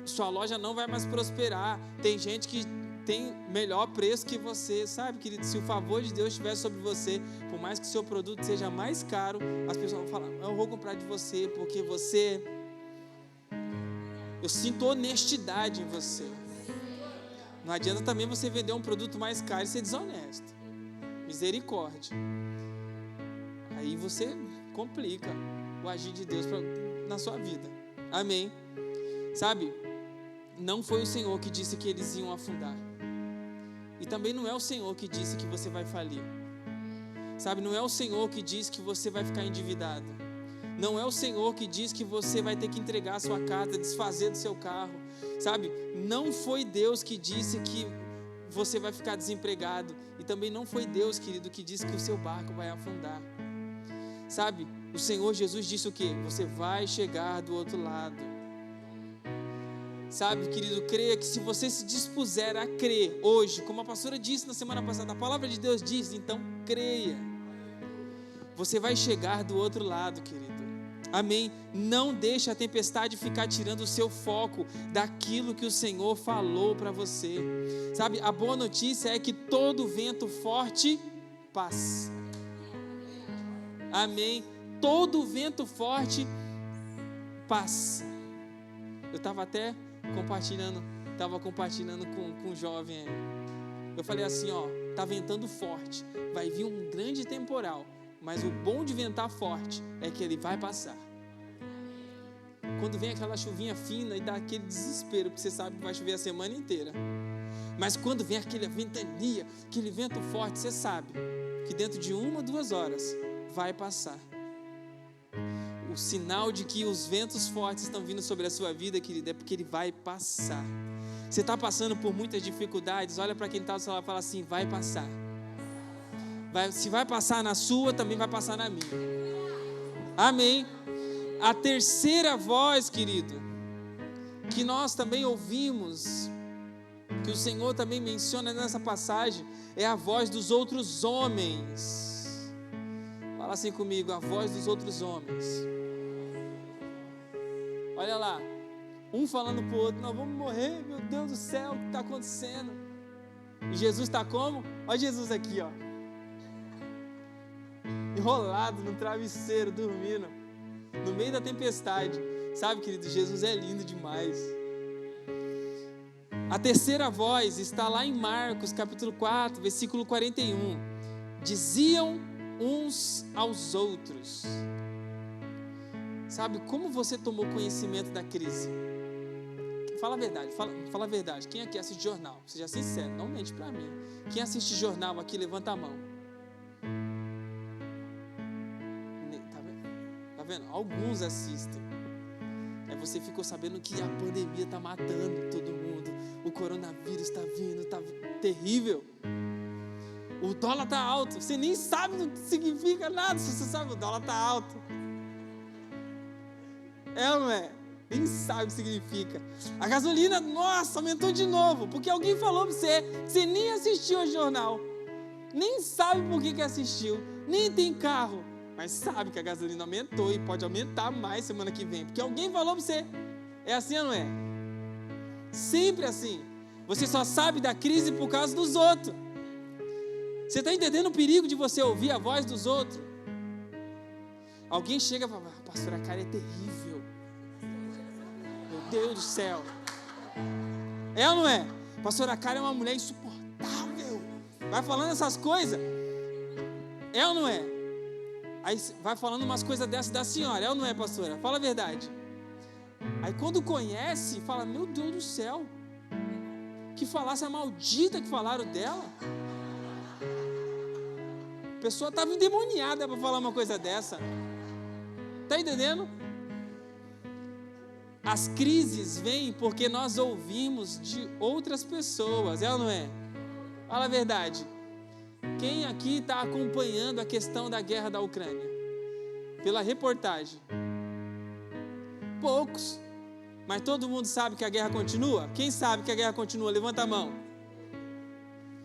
Sua loja não vai mais prosperar. Tem gente que tem melhor preço que você, sabe, querido? Se o favor de Deus estiver sobre você, por mais que o seu produto seja mais caro, as pessoas vão falar: eu vou comprar de você, porque eu sinto honestidade em você. Não adianta também você vender um produto mais caro e ser desonesto. Misericórdia. Aí você complica o agir de Deus na sua vida. Amém. Sabe, não foi o Senhor que disse que eles iam afundar. E também não é o Senhor que disse que você vai falir. Sabe, não é o Senhor que diz que você vai ficar endividado. Não é o Senhor que diz que você vai ter que entregar a sua casa, desfazer do seu carro. Sabe, não foi Deus que disse que você vai ficar desempregado. E também não foi Deus, querido, que disse que o seu barco vai afundar. Sabe, o Senhor Jesus disse o quê? Você vai chegar do outro lado. Sabe, querido, creia que se você se dispuser a crer hoje, como a pastora disse na semana passada, a palavra de Deus diz, então creia. Você vai chegar do outro lado, querido. Amém? Não deixe a tempestade ficar tirando o seu foco daquilo que o Senhor falou para você. Sabe, a boa notícia é que todo vento forte passa. Amém? Todo vento forte passa. Eu estava até compartilhando com um jovem aí. Eu falei assim, ó, tá ventando forte, vai vir um grande temporal, mas o bom de ventar forte é que ele vai passar. Quando vem aquela chuvinha fina e dá aquele desespero, porque você sabe que vai chover a semana inteira. Mas quando vem aquela ventania, aquele vento forte, você sabe que dentro de 1 ou 2 horas vai passar. O sinal de que os ventos fortes estão vindo sobre a sua vida, querida, é porque ele vai passar. Você está passando por muitas dificuldades, olha para quem está ao seu lado e fala assim: vai passar. Se vai passar na sua, também vai passar na minha. Amém. A terceira voz, querido, que nós também ouvimos, que o Senhor também menciona nessa passagem, é a voz dos outros homens. Fala assim comigo: a voz dos outros homens. Olha lá, um falando para o outro: nós vamos morrer, meu Deus do céu, o que está acontecendo? E Jesus está como? Olha Jesus aqui, ó, enrolado no travesseiro, dormindo, no meio da tempestade. Sabe, querido, Jesus é lindo demais. A terceira voz está lá em Marcos, capítulo 4, versículo 41. Diziam uns aos outros. Sabe, como você tomou conhecimento da crise? Fala a verdade, fala a verdade. Quem aqui assiste jornal? Seja sincero, não mente pra mim. Quem assiste jornal aqui, levanta a mão. Tá vendo? Alguns assistem. Aí você ficou sabendo que a pandemia está matando todo mundo. O coronavírus está vindo, está terrível. O dólar está alto. Você nem sabe o que significa nada. Você sabe, o dólar está alto. É ou não é? Nem sabe o que significa. A gasolina, nossa, aumentou de novo. Porque alguém falou para você. Você nem assistiu ao jornal. Nem sabe por que assistiu. Nem tem carro. Mas sabe que a gasolina aumentou e pode aumentar mais semana que vem. Porque alguém falou para você. É assim ou não é? Sempre assim. Você só sabe da crise por causa dos outros. Você está entendendo o perigo de você ouvir a voz dos outros? Alguém chega e fala, pastora, a cara é terrível. Meu Deus do céu. É ou não é? Pastora, a cara é uma mulher insuportável. Vai falando essas coisas. É ou não é? Aí vai falando umas coisas dessas da senhora, é ou não é, pastora? Fala a verdade. Aí quando conhece, fala, meu Deus do céu, que falácia maldita que falaram dela. A pessoa estava endemoniada para falar uma coisa dessa. Está entendendo? As crises vêm porque nós ouvimos de outras pessoas, é ou não é? Fala a verdade. Quem aqui está acompanhando a questão da guerra da Ucrânia? Pela reportagem. Poucos. Mas todo mundo sabe que a guerra continua? Quem sabe que a guerra continua? Levanta a mão.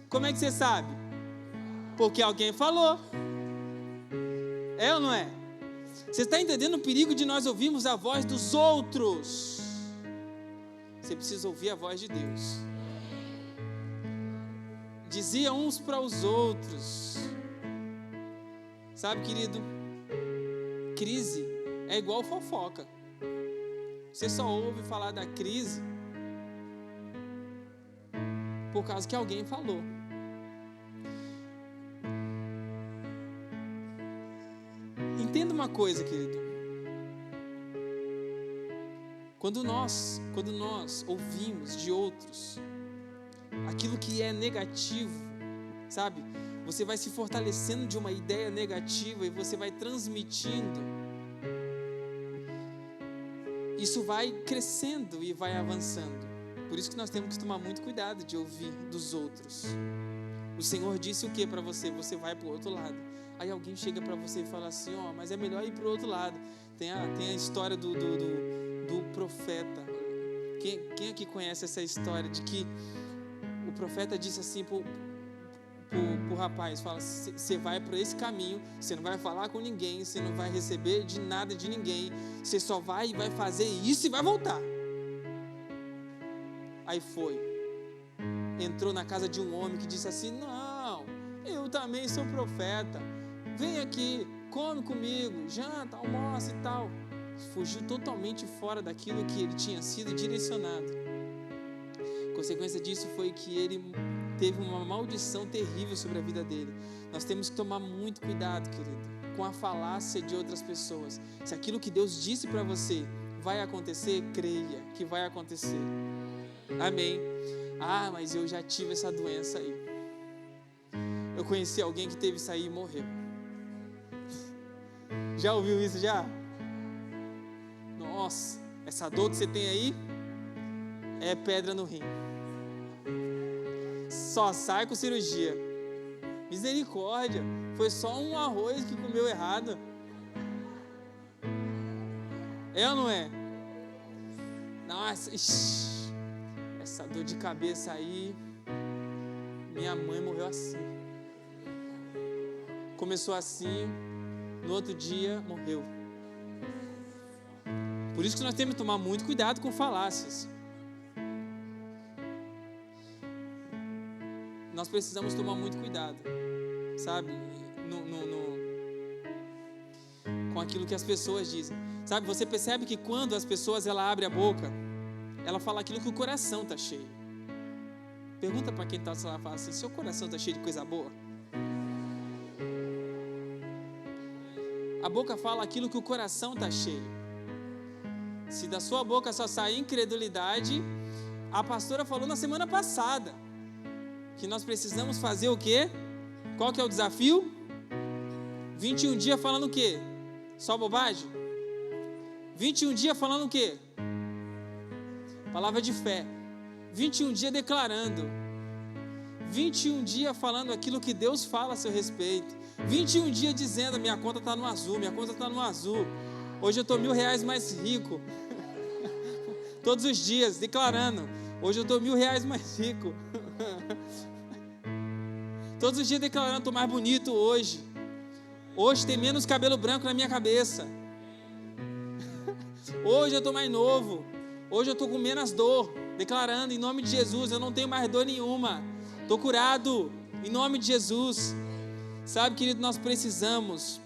Como é que você sabe? Porque alguém falou. É ou não é? Você está entendendo o perigo de nós ouvirmos a voz dos outros? Você precisa ouvir a voz de Deus. Dizia uns para os outros. Sabe, querido? Crise é igual fofoca. Você só ouve falar da crise por causa que alguém falou. Entenda uma coisa, querido. Quando nós ouvimos de outros aquilo que é negativo, sabe? Você vai se fortalecendo de uma ideia negativa e você vai transmitindo. Isso vai crescendo e vai avançando. Por isso que nós temos que tomar muito cuidado de ouvir dos outros. O Senhor disse o que para você? Você vai para o outro lado. Aí alguém chega para você e fala assim, mas é melhor ir para o outro lado. Tem a história do profeta. Quem aqui conhece essa história de que o profeta disse assim pro rapaz, fala, você vai por esse caminho, você não vai falar com ninguém, você não vai receber de nada de ninguém, você só vai fazer isso e vai voltar. Aí foi, entrou na casa de um homem que disse assim, não, eu também sou profeta, vem aqui, come comigo, janta, almoça e tal. Fugiu totalmente fora daquilo que ele tinha sido direcionado. A consequência disso foi que ele teve uma maldição terrível sobre a vida dele. Nós temos que tomar muito cuidado, querido, com a falácia de outras pessoas. Se aquilo que Deus disse para você vai acontecer, creia que vai acontecer. Amém. Mas eu já tive essa doença aí. Eu conheci alguém que teve isso aí e morreu. Já ouviu isso já? Nossa, essa dor que você tem aí é pedra no rim. Só sai com cirurgia. Misericórdia, foi só um arroz que comeu errado. É ou não é? Nossa, essa dor de cabeça aí, minha mãe morreu assim. Começou assim, no outro dia morreu. Por isso que nós temos que tomar muito cuidado com falácias. Nós precisamos tomar muito cuidado, sabe, com aquilo que as pessoas dizem. Sabe, você percebe que quando as pessoas abrem a boca, ela fala aquilo que o coração está cheio. Pergunta para quem está lá, fala assim: seu coração está cheio de coisa boa? A boca fala aquilo que o coração está cheio. Se da sua boca só sair incredulidade, a pastora falou na semana passada que nós precisamos fazer o quê? Qual que é o desafio? 21 dias falando o quê? Só bobagem? 21 dias falando o quê? Palavra de fé. 21 dias declarando. 21 dias falando aquilo que Deus fala a seu respeito. 21 dias dizendo: minha conta está no azul, minha conta está no azul. Hoje eu estou R$1.000 mais rico. Todos os dias, declarando: hoje eu estou R$1.000 mais rico. Todos os dias declarando: estou mais bonito hoje. Hoje tem menos cabelo branco na minha cabeça. Hoje eu estou mais novo. Hoje eu estou com menos dor. Declarando: em nome de Jesus, eu não tenho mais dor nenhuma. Estou curado, em nome de Jesus. Sabe, querido, nós precisamos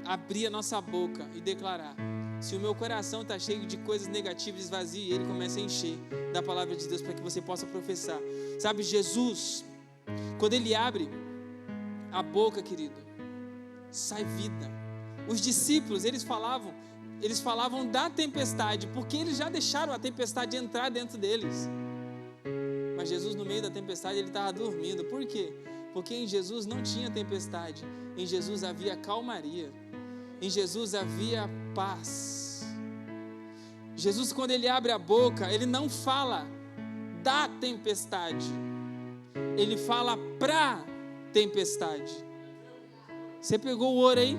abrir a nossa boca e declarar. Se o meu coração está cheio de coisas negativas, esvazie, ele começa a encher da palavra de Deus para que você possa professar. Sabe, Jesus, quando ele abre a boca, querido, sai vida. Os discípulos, eles falavam da tempestade, porque eles já deixaram a tempestade entrar dentro deles. Mas Jesus, no meio da tempestade, ele estava dormindo. Por quê? Porque em Jesus não tinha tempestade. Em Jesus havia calmaria. Em Jesus havia paz. Jesus, quando ele abre a boca, ele não fala da tempestade. Ele fala pra tempestade. Você pegou o ouro aí?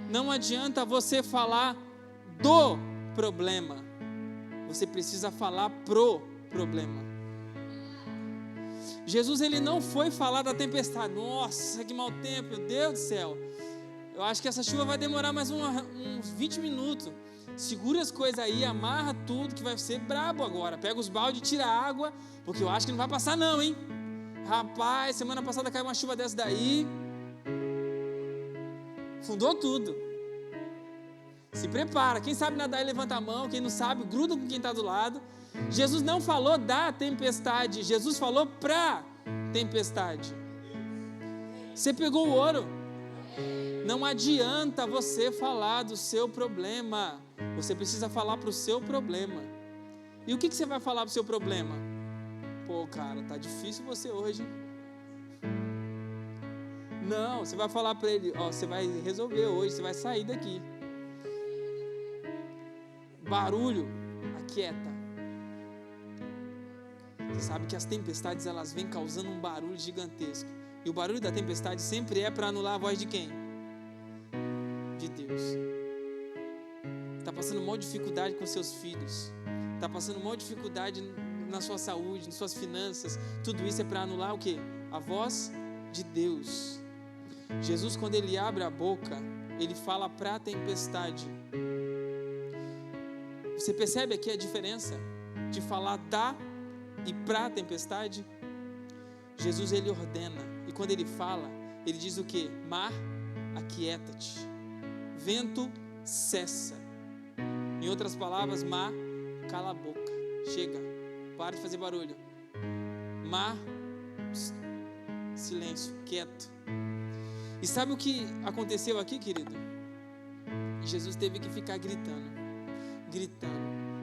Não adianta você falar do problema. Você precisa falar pro problema. Jesus, ele não foi falar da tempestade. Nossa, que mau tempo, meu Deus do céu. Eu acho que essa chuva vai demorar mais uns 20 minutos. Segura as coisas aí, amarra tudo, que vai ser brabo agora. Pega os baldes e tira a água, porque eu acho que não vai passar não, hein? Rapaz, semana passada caiu uma chuva dessa daí. Fundou tudo. Se prepara. Quem sabe nadar e levanta a mão. Quem não sabe, gruda com quem está do lado. Jesus não falou da tempestade. Jesus falou pra tempestade. Você pegou o ouro. Não adianta você falar do seu problema. Você precisa falar para o seu problema. E o que você vai falar para o seu problema? Pô, cara, tá difícil você hoje. Não, você vai falar para ele: ó, você vai resolver hoje, você vai sair daqui. Barulho, aquieta. Você sabe que as tempestades, elas vêm causando um barulho gigantesco. E o barulho da tempestade sempre é para anular a voz de quem? De Deus. Está passando uma dificuldade com seus filhos. Está passando uma dificuldade na sua saúde, nas suas finanças. Tudo isso é para anular o quê? A voz de Deus. Jesus, quando ele abre a boca, ele fala para a tempestade. Você percebe aqui a diferença de falar da e para a tempestade? Jesus, ele ordena. E quando ele fala, ele diz o quê? Mar, aquieta-te. Vento, cessa. Em outras palavras, mar, cala a boca. Chega, para de fazer barulho. Mar, silêncio, quieto. E sabe o que aconteceu aqui, querido? Jesus teve que ficar gritando.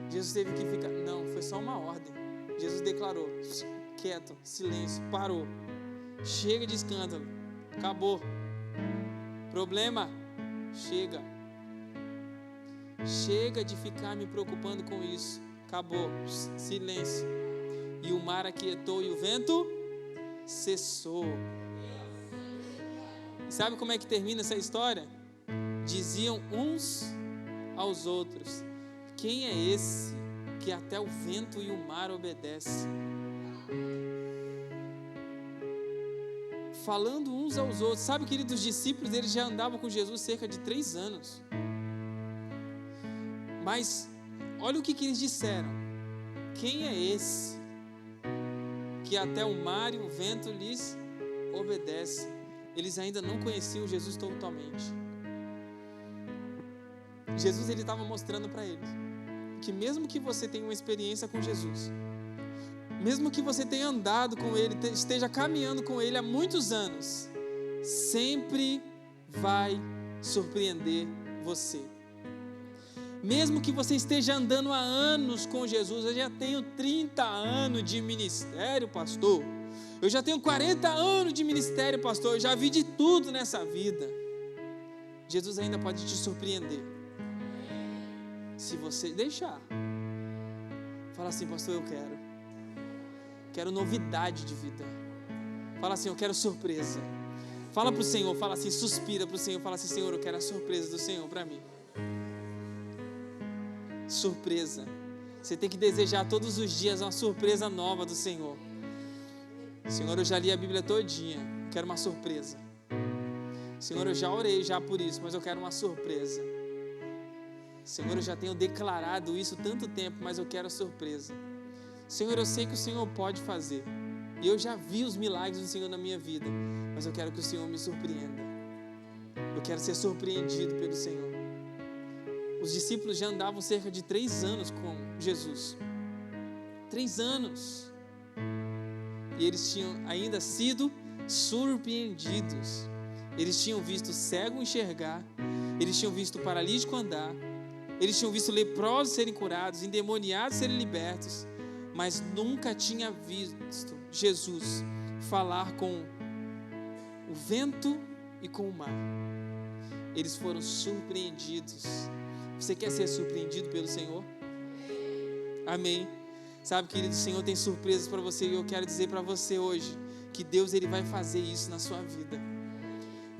Jesus teve que ficar... Não, foi só uma ordem. Jesus declarou: quieto, silêncio, parou. Chega de escândalo, acabou. Problema, chega. Chega de ficar me preocupando com isso. Acabou, silêncio. E o mar aquietou e o vento cessou. Sabe como é que termina essa história? Diziam uns aos outros: quem é esse que até o vento e o mar obedecem? Falando uns aos outros. Sabe, queridos, os discípulos, eles já andavam com Jesus cerca de 3 anos. Mas olha o que eles disseram: quem é esse que até o mar e o vento lhes obedecem? Eles ainda não conheciam Jesus totalmente. Jesus ele estava mostrando para eles que mesmo que você tenha uma experiência com Jesus, mesmo que você tenha andado com Ele, esteja caminhando com Ele há muitos anos, sempre vai surpreender você. Mesmo que você esteja andando há anos com Jesus, eu já tenho 30 anos de ministério, pastor. Eu já tenho 40 anos de ministério, pastor. Eu já vi de tudo nessa vida. Jesus ainda pode te surpreender. Se você deixar. Fala assim, pastor, eu quero novidade de vida. Fala assim, eu quero surpresa. Fala para o Senhor, fala assim, suspira para o Senhor. Fala assim, Senhor, eu quero a surpresa do Senhor para mim. Surpresa. Você tem que desejar todos os dias uma surpresa nova do Senhor. Senhor, eu já li a Bíblia todinha, quero uma surpresa. Senhor, eu já orei já por isso, mas eu quero uma surpresa. Senhor, eu já tenho declarado isso tanto tempo, mas eu quero a surpresa. Senhor, eu sei que o Senhor pode fazer, e eu já vi os milagres do Senhor na minha vida, mas eu quero que o Senhor me surpreenda. Eu quero ser surpreendido pelo Senhor. Os discípulos já andavam cerca de 3 anos com Jesus. 3 anos. E eles tinham ainda sido surpreendidos. Eles tinham visto cego enxergar, eles tinham visto paralítico andar, eles tinham visto leprosos serem curados, endemoniados serem libertos, mas nunca tinha visto Jesus falar com o vento e com o mar. Eles foram surpreendidos. Você quer ser surpreendido pelo Senhor? Amém. Sabe, querido, o Senhor tem surpresas para você, e eu quero dizer para você hoje que Deus ele vai fazer isso na sua vida.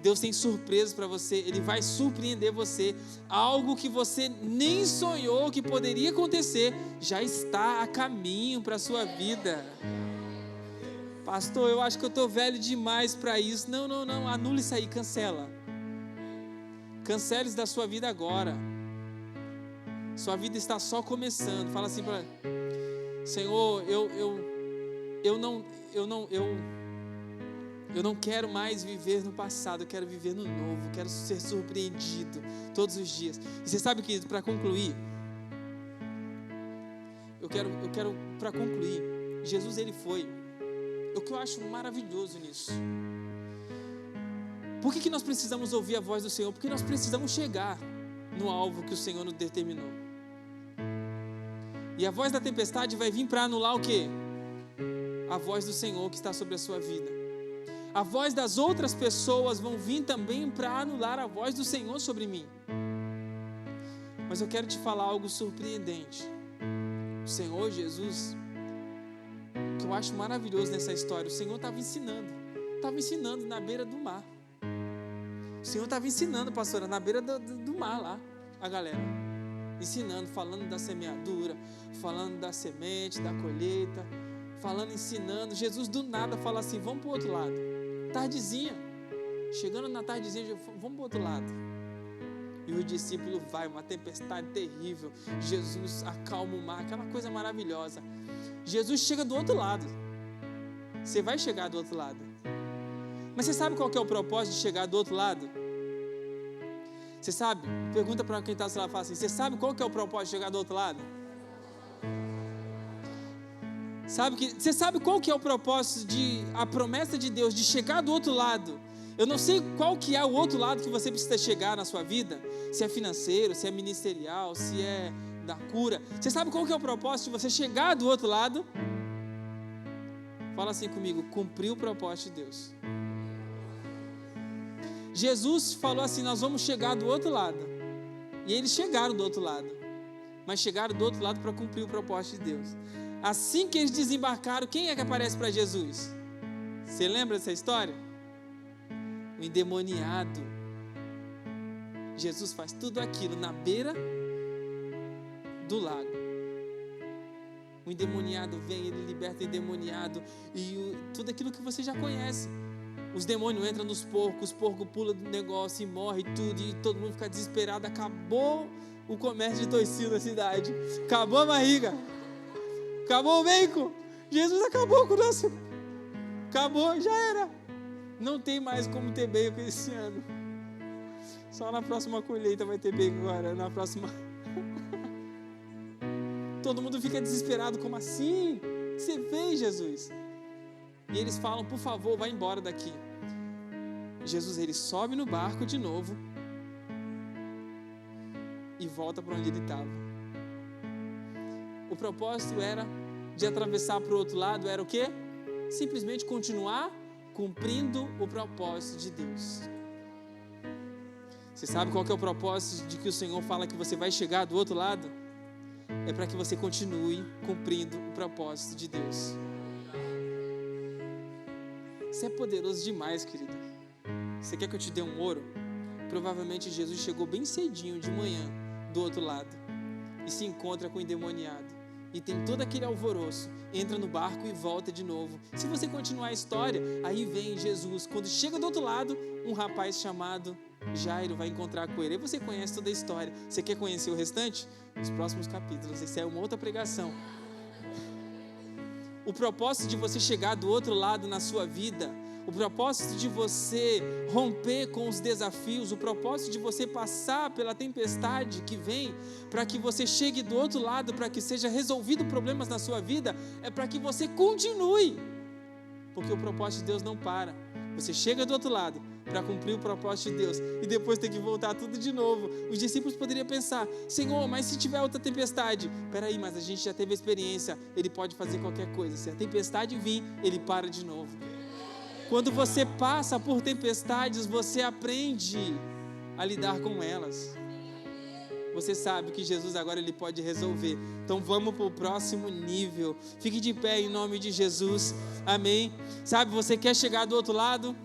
Deus tem surpresas para você, Ele vai surpreender você. Algo que você nem sonhou que poderia acontecer, já está a caminho para a sua vida. Pastor, eu acho que eu estou velho demais para isso. Não, anula isso aí, cancela. Cancele isso da sua vida agora. Sua vida está só começando. Fala assim para Senhor, eu não quero mais viver no passado, eu quero viver no novo, quero ser surpreendido todos os dias. E você sabe, querido, para concluir, eu quero para concluir, Jesus ele foi, o que eu acho maravilhoso nisso. Por que nós precisamos ouvir a voz do Senhor? Porque nós precisamos chegar no alvo que o Senhor nos determinou. E a voz da tempestade vai vir para anular o quê? A voz do Senhor que está sobre a sua vida. A voz das outras pessoas vão vir também para anular a voz do Senhor sobre mim. Mas eu quero te falar algo surpreendente. O Senhor Jesus, o que eu acho maravilhoso nessa história, o Senhor estava ensinando na beira do mar. O Senhor estava ensinando, pastora, na beira do mar lá, a galera. Ensinando, falando da semeadura, falando da semente, da colheita, falando, ensinando. Jesus do nada fala assim, vamos para o outro lado. Tardezinha, chegando na tardezinha, vamos para o outro lado. E o discípulo vai, uma tempestade terrível. Jesus acalma o mar, aquela coisa maravilhosa. Jesus chega do outro lado. Você vai chegar do outro lado. Mas você sabe qual que é o propósito de chegar do outro lado? Você sabe? Pergunta para quem está lá, fala assim, você sabe qual que é o propósito de chegar do outro lado? Você sabe qual que é o propósito a promessa de Deus de chegar do outro lado? Eu não sei qual que é o outro lado que você precisa chegar na sua vida, se é financeiro, se é ministerial, se é da cura. Você sabe qual que é o propósito de você chegar do outro lado? Fala assim comigo, cumprir o propósito de Deus. Jesus falou assim, nós vamos chegar do outro lado. E eles chegaram do outro lado. Mas chegaram do outro lado para cumprir o propósito de Deus. Assim que eles desembarcaram, quem é que aparece para Jesus? Você lembra dessa história? O endemoniado. Jesus faz tudo aquilo na beira do lago. O endemoniado vem, ele liberta o endemoniado e tudo aquilo que você já conhece. Os demônios entram nos porcos, os porcos pulam do negócio e morre tudo, e todo mundo fica desesperado. Acabou o comércio de toicinho na cidade, acabou a barriga, acabou o bacon. Jesus acabou com o nosso, acabou, já era. Não tem mais como ter bacon esse ano. Só na próxima colheita vai ter bacon agora, na próxima. Todo mundo fica desesperado, como assim? O que você fez, Jesus? E eles falam, por favor, vai embora daqui. Jesus, ele sobe no barco de novo e volta para onde ele estava. O propósito era de atravessar para o outro lado, era o quê? Simplesmente continuar cumprindo o propósito de Deus. Você sabe qual que é o propósito de que o Senhor fala que você vai chegar do outro lado? É para que você continue cumprindo o propósito de Deus. Isso é poderoso demais, querido. Você quer que eu te dê um ouro? Provavelmente Jesus chegou bem cedinho de manhã do outro lado e se encontra com o endemoniado e tem todo aquele alvoroço, entra no barco e volta de novo. Se você continuar a história, aí vem Jesus. Quando chega do outro lado, um rapaz chamado Jairo vai encontrar com ele. Aí você conhece toda a história. Você quer conhecer o restante? Nos próximos capítulos. Isso é uma outra pregação. O propósito de você chegar do outro lado na sua vida, o propósito de você romper com os desafios, o propósito de você passar pela tempestade que vem, para que você chegue do outro lado, para que seja resolvido problemas na sua vida, é para que você continue, porque o propósito de Deus não para. Você chega do outro lado para cumprir o propósito de Deus e depois tem que voltar tudo de novo. Os discípulos poderiam pensar, Senhor, mas se tiver outra tempestade? Peraí, mas a gente já teve experiência, Ele pode fazer qualquer coisa. Se a tempestade vir, Ele para de novo. Quando você passa por tempestades, você aprende a lidar com elas. Você sabe que Jesus agora ele pode resolver. Então vamos para o próximo nível. Fique de pé em nome de Jesus. Amém. Sabe, você quer chegar do outro lado?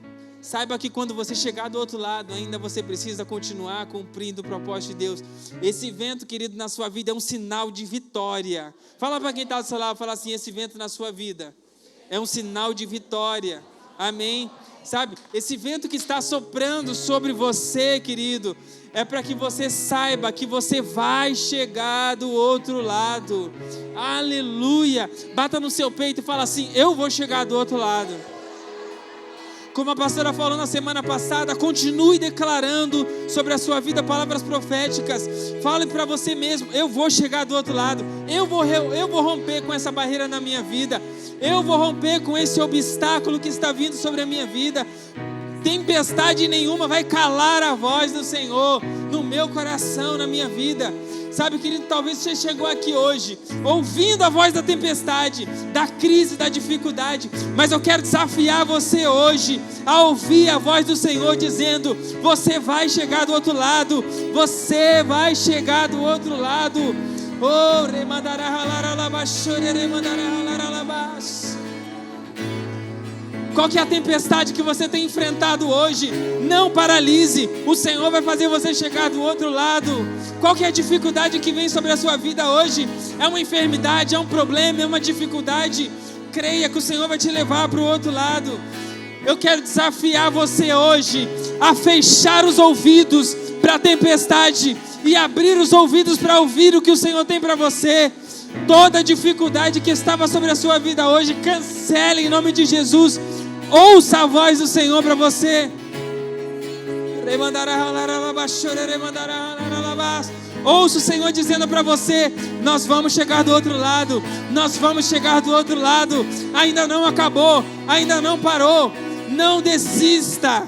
Saiba que quando você chegar do outro lado, ainda você precisa continuar cumprindo o propósito de Deus. Esse vento, querido, na sua vida é um sinal de vitória. Fala para quem está do seu lado, fala assim, esse vento na sua vida é um sinal de vitória. Amém? Sabe, esse vento que está soprando sobre você, querido, é para que você saiba que você vai chegar do outro lado. Aleluia! Bata no seu peito e fala assim, eu vou chegar do outro lado. Como a pastora falou na semana passada, continue declarando sobre a sua vida palavras proféticas. Fale para você mesmo, eu vou chegar do outro lado. Eu vou romper com essa barreira na minha vida. Eu vou romper com esse obstáculo que está vindo sobre a minha vida. Tempestade nenhuma vai calar a voz do Senhor no meu coração, na minha vida. Sabe, querido, talvez você chegou aqui hoje ouvindo a voz da tempestade, da crise, da dificuldade, mas eu quero desafiar você hoje a ouvir a voz do Senhor dizendo, você vai chegar do outro lado, você vai chegar do outro lado. Oh, qual que é a tempestade que você tem enfrentado hoje? Não paralise, o Senhor vai fazer você chegar do outro lado. Qual que é a dificuldade que vem sobre a sua vida hoje? É uma enfermidade, é um problema, é uma dificuldade? Creia que o Senhor vai te levar para o outro lado. Eu quero desafiar você hoje a fechar os ouvidos para a tempestade e abrir os ouvidos para ouvir o que o Senhor tem para você. Toda dificuldade que estava sobre a sua vida hoje, cancele em nome de Jesus. Ouça a voz do Senhor para você. Ouça o Senhor dizendo para você, nós vamos chegar do outro lado. Nós vamos chegar do outro lado. Ainda não acabou, ainda não parou. Não desista.